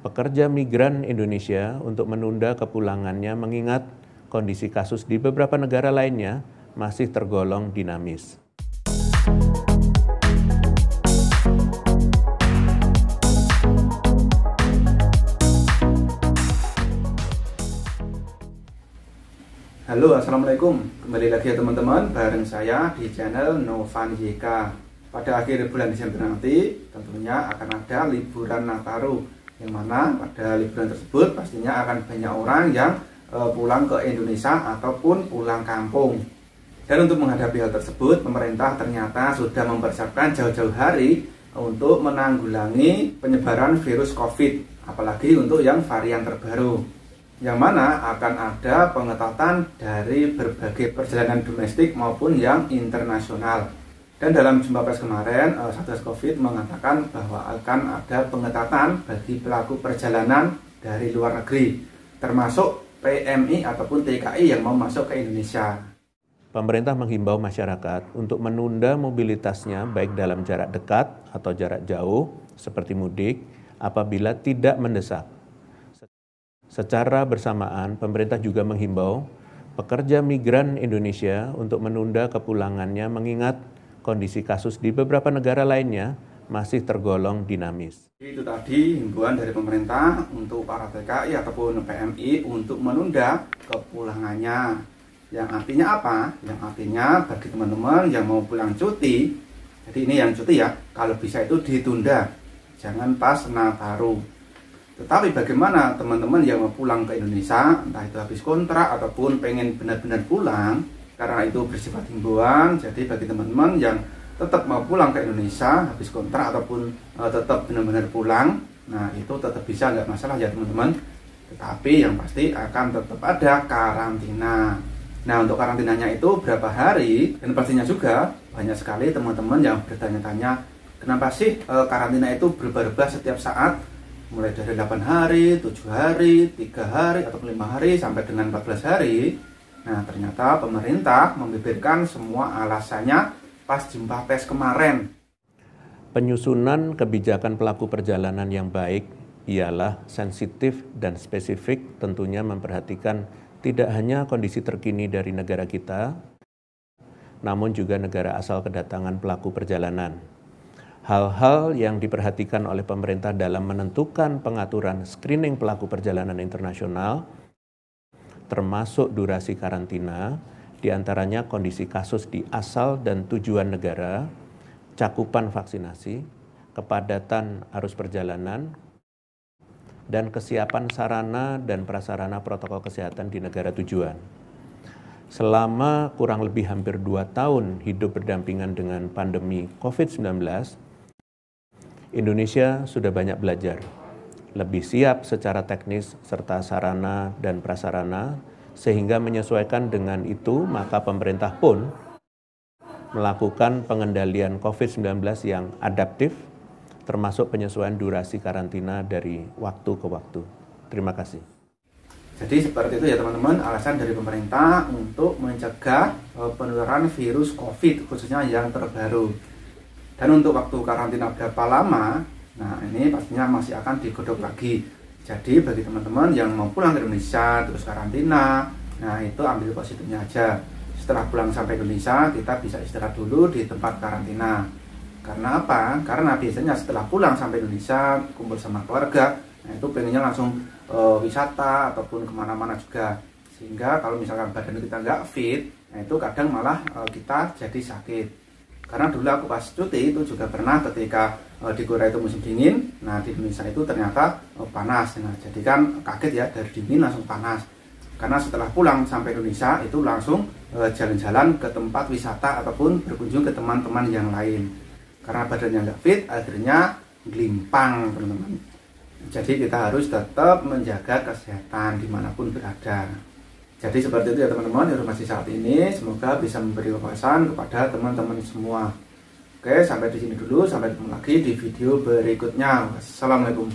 pekerja migran Indonesia untuk menunda kepulangannya mengingat kondisi kasus di beberapa negara lainnya masih tergolong dinamis. Halo, assalamualaikum. Kembali lagi ya teman-teman, bareng saya di channel Novan YK. Pada akhir bulan Desember nanti tentunya akan ada liburan Nataru, yang mana pada liburan tersebut pastinya akan banyak orang yang pulang ke Indonesia ataupun pulang kampung. Dan untuk menghadapi hal tersebut, pemerintah ternyata sudah mempersiapkan jauh-jauh hari untuk menanggulangi penyebaran virus COVID, apalagi untuk yang varian terbaru, yang mana akan ada pengetatan dari berbagai perjalanan domestik maupun yang internasional. Dan dalam jumpa pers kemarin, Satgas Covid mengatakan bahwa akan ada pengetatan bagi pelaku perjalanan dari luar negeri, termasuk PMI ataupun TKI yang mau masuk ke Indonesia. Pemerintah menghimbau masyarakat untuk menunda mobilitasnya baik dalam jarak dekat atau jarak jauh seperti mudik apabila tidak mendesak. Secara bersamaan, pemerintah juga menghimbau pekerja migran Indonesia untuk menunda kepulangannya mengingat kondisi kasus di beberapa negara lainnya masih tergolong dinamis. Itu tadi himbauan dari pemerintah untuk para TKI ataupun PMI untuk menunda kepulangannya. Yang artinya apa? Yang artinya bagi teman-teman yang mau pulang cuti, jadi ini yang cuti ya, kalau bisa itu ditunda, jangan pas Nataru. Tetapi bagaimana teman-teman yang mau pulang ke Indonesia, entah itu habis kontrak ataupun pengen benar-benar pulang, karena itu bersifat himbauan. Jadi bagi teman-teman yang tetap mau pulang ke Indonesia habis kontrak ataupun tetap benar-benar pulang, nah itu tetap bisa, nggak masalah ya teman-teman. Tetapi yang pasti akan tetap ada karantina. Nah, untuk karantinanya itu berapa hari, dan pastinya juga banyak sekali teman-teman yang bertanya-tanya, kenapa sih karantina itu berubah-ubah setiap saat, mulai dari 8 hari, 7 hari, 3 hari, atau 5 hari, sampai dengan 14 hari. Nah, ternyata pemerintah membeberkan semua alasannya pas jumpa pers kemarin. Penyusunan kebijakan pelaku perjalanan yang baik ialah sensitif dan spesifik, tentunya memperhatikan tidak hanya kondisi terkini dari negara kita, namun juga negara asal kedatangan pelaku perjalanan. Hal-hal yang diperhatikan oleh pemerintah dalam menentukan pengaturan screening pelaku perjalanan internasional, termasuk durasi karantina, diantaranya kondisi kasus di asal dan tujuan negara, cakupan vaksinasi, kepadatan arus perjalanan, dan kesiapan sarana dan prasarana protokol kesehatan di negara tujuan. Selama kurang lebih hampir 2 tahun hidup berdampingan dengan pandemi COVID-19, Indonesia sudah banyak belajar, lebih siap secara teknis serta sarana dan prasarana, sehingga menyesuaikan dengan itu maka pemerintah pun melakukan pengendalian COVID-19 yang adaptif, termasuk penyesuaian durasi karantina dari waktu ke waktu. Terima kasih. Jadi seperti itu ya teman-teman, alasan dari pemerintah untuk mencegah penularan virus COVID, khususnya yang terbaru. Dan untuk waktu karantina berapa lama, nah ini pastinya masih akan digodok lagi. Jadi bagi teman-teman yang mau pulang ke Indonesia terus karantina, nah itu ambil positifnya aja. Setelah pulang sampai Indonesia, kita bisa istirahat dulu di tempat karantina. Karena apa? Karena biasanya setelah pulang sampai Indonesia, kumpul sama keluarga, nah itu pengennya langsung wisata ataupun kemana-mana juga. Sehingga kalau misalkan badan kita nggak fit, nah itu kadang malah kita jadi sakit. Karena dulu aku pas cuti itu juga pernah ketika di Korea itu musim dingin, nah di Indonesia itu ternyata panas. Nah jadi kan kaget ya, dari dingin langsung panas. Karena setelah pulang sampai Indonesia itu langsung jalan-jalan ke tempat wisata ataupun berkunjung ke teman-teman yang lain. Karena badannya nggak fit, akhirnya gelimpang teman-teman. Jadi kita harus tetap menjaga kesehatan dimanapun berada. Jadi seperti itu ya teman-teman, informasi saat ini semoga bisa memberi wawasan kepada teman-teman semua. Oke, sampai di sini dulu, sampai ketemu lagi di video berikutnya. Wassalamualaikum.